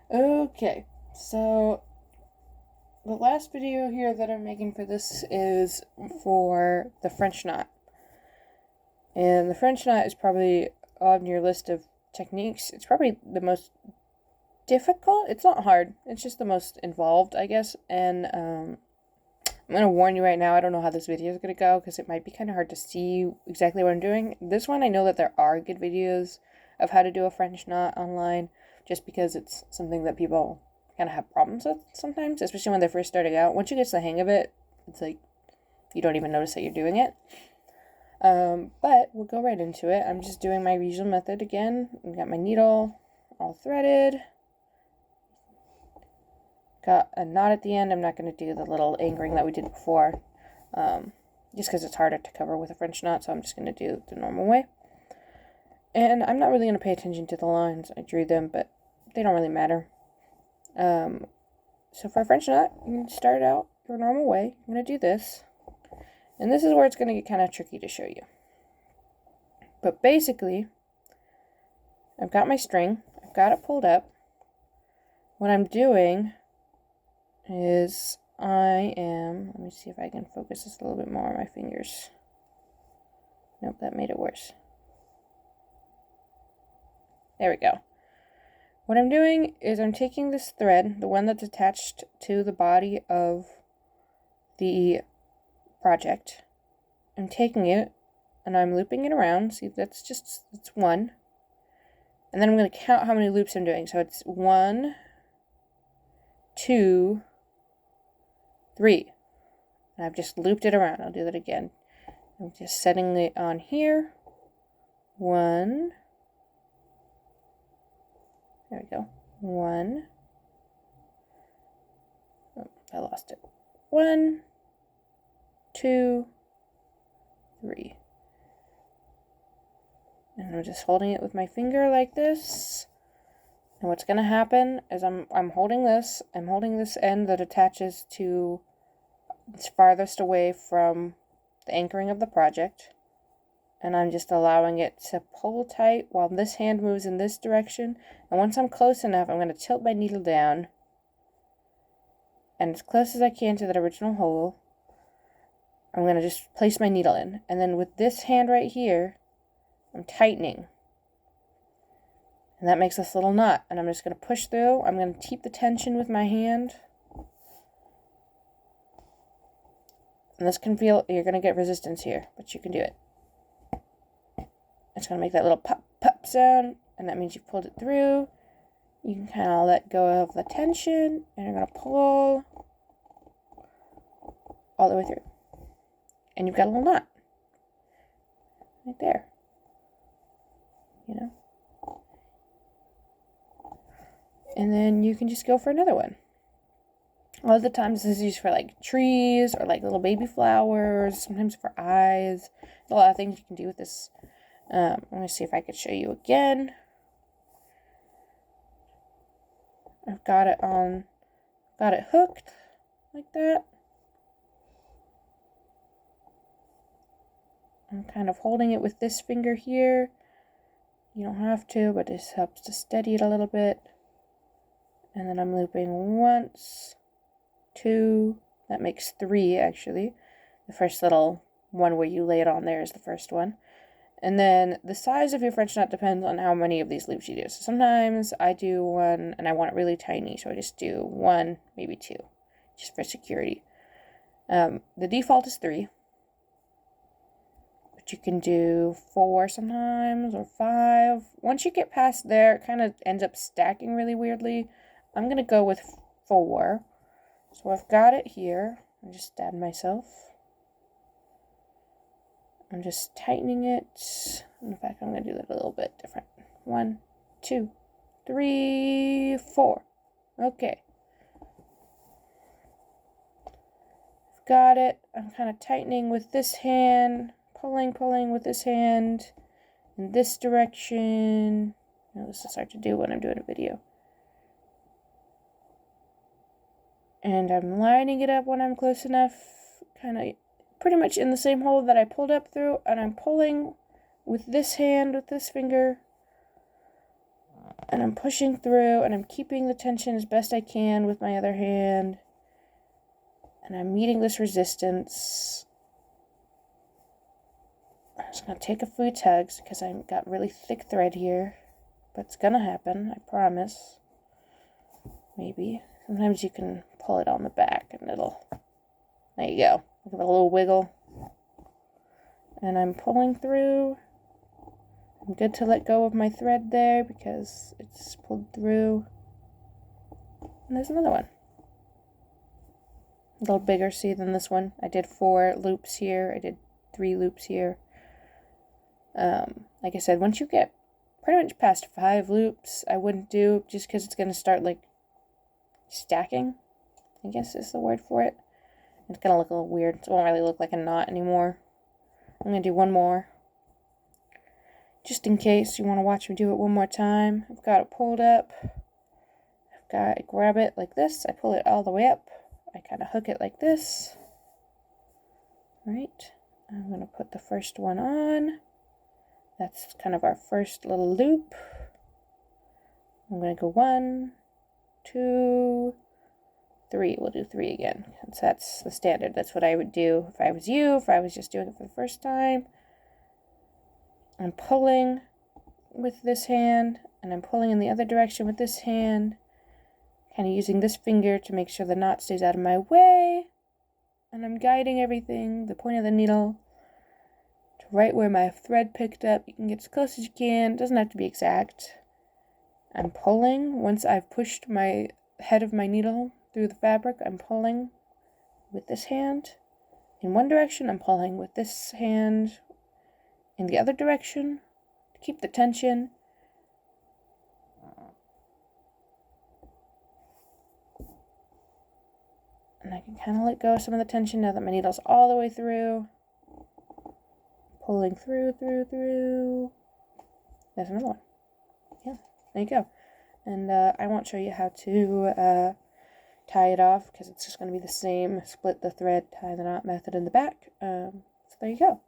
Okay, so the last video here that I'm making for this is for the French knot. And the French knot is probably on your list of techniques. It's probably the most difficult. It's not hard. It's just the most involved, I guess. And I'm going to warn you right now, I don't know how this video is going to go because it might be kind of hard to see exactly what I'm doing. This one, I know that there are good videos of how to do a French knot online just because it's something that people kind of have problems with sometimes, especially when they're first starting out. Once you get to the hang of it, it's like you don't even notice that you're doing it. But we'll go right into it. I'm just doing my usual method again. I've got my needle all threaded. Got a knot at the end. I'm not going to do the little anchoring that we did before, just because it's harder to cover with a French knot, so I'm just going to do it the normal way. And I'm not really going to pay attention to the lines. I drew them, but they don't really matter. So for a French knot, you can start out your normal way. I'm going to do this. And this is where it's going to get kind of tricky to show you. But basically, I've got my string. I've got it pulled up. What I'm doing is let me see if I can focus this a little bit more on my fingers. Nope, that made it worse. There we go. What I'm doing is I'm taking this thread, the one that's attached to the body of the project. I'm taking it and I'm looping it around. See, that's one. And then I'm going to count how many loops I'm doing. So it's 1, 2, 3. And I've just looped it around. I'll do that again. I'm just setting it on here. 1. There we go. 1. Oh, I lost it. 1, 2, 3. And I'm just holding it with my finger like this. And what's going to happen is I'm holding this. I'm holding this end that attaches to it's farthest away from the anchoring of the project. And I'm just allowing it to pull tight while this hand moves in this direction. And once I'm close enough, I'm going to tilt my needle down and as close as I can to that original hole. I'm going to just place my needle in. And then with this hand right here, I'm tightening. And that makes this little knot. And I'm just going to push through. I'm going to keep the tension with my hand. And this can feel, you're going to get resistance here, but you can do it. It's going to make that little pop, pop sound. And that means you've pulled it through. You can kind of let go of the tension. And you're going to pull all the way through. And you've got a little knot. Right there. You know? And then you can just go for another one. A lot of the times this is used for like trees or like little baby flowers, sometimes for eyes. There's a lot of things you can do with this. Let me see if I could show you again. I've got it hooked like that. I'm kind of holding it with this finger here. You don't have to, but this helps to steady it a little bit. And then I'm looping once, 2, that makes 3 actually. The first little one where you lay it on there is the first one. And then the size of your French knot depends on how many of these loops you do. So sometimes I do 1 and I want it really tiny, so I just do 1, maybe 2, just for security. The default is 3. But you can do 4 sometimes or 5. Once you get past there, it kind of ends up stacking really weirdly. I'm going to go with 4. So I've got it here. I just stabbed myself. I'm just tightening it. In fact, I'm going to do that a little bit different. 1, 2, 3, 4. Okay. I've got it. I'm kind of tightening with this hand. Pulling with this hand. In this direction. Now, this is hard to do when I'm doing a video. And I'm lining it up when I'm close enough. Kind of pretty much in the same hole that I pulled up through, and I'm pulling with this hand, with this finger, And I'm pushing through, and I'm keeping the tension as best I can with my other hand. And I'm meeting this resistance. I'm just going to take a few tugs because I've got really thick thread here. But it's going to happen, I promise. Maybe. Sometimes you can pull it on the back and it'll... There you go. Give it a little wiggle. And I'm pulling through. I'm good to let go of my thread there because it's pulled through. And there's another one. A little bigger, see, than this one. I did 4 loops here. I did 3 loops here. Like I said, once you get pretty much past 5 loops, I wouldn't do, just because it's going to start, like, stacking, I guess is the word for it. It's going to look a little weird. It won't really look like a knot anymore. I'm going to do one more. Just in case you want to watch me do it one more time. I've got it pulled up. I grab it like this. I pull it all the way up. I kind of hook it like this. Right. I'm going to put the first one on. That's kind of our first little loop. I'm going to go 1, 2, 3. We'll do 3 again. Since that's the standard. That's what I would do if I was you, if I was just doing it for the first time. I'm pulling with this hand, and I'm pulling in the other direction with this hand. Kind of using this finger to make sure the knot stays out of my way. And I'm guiding everything, the point of the needle, to right where my thread picked up. You can get as close as you can. It doesn't have to be exact. I'm pulling. Once I've pushed my head of my needle through the fabric, I'm pulling with this hand in one direction. I'm pulling with this hand in the other direction to keep the tension. And I can kind of let go of some of the tension now that my needle's all the way through. Pulling through. There's another one. Yeah, there you go. And I won't show you how to tie it off because it's just going to be the same split the thread, tie the knot method in the back. So there you go.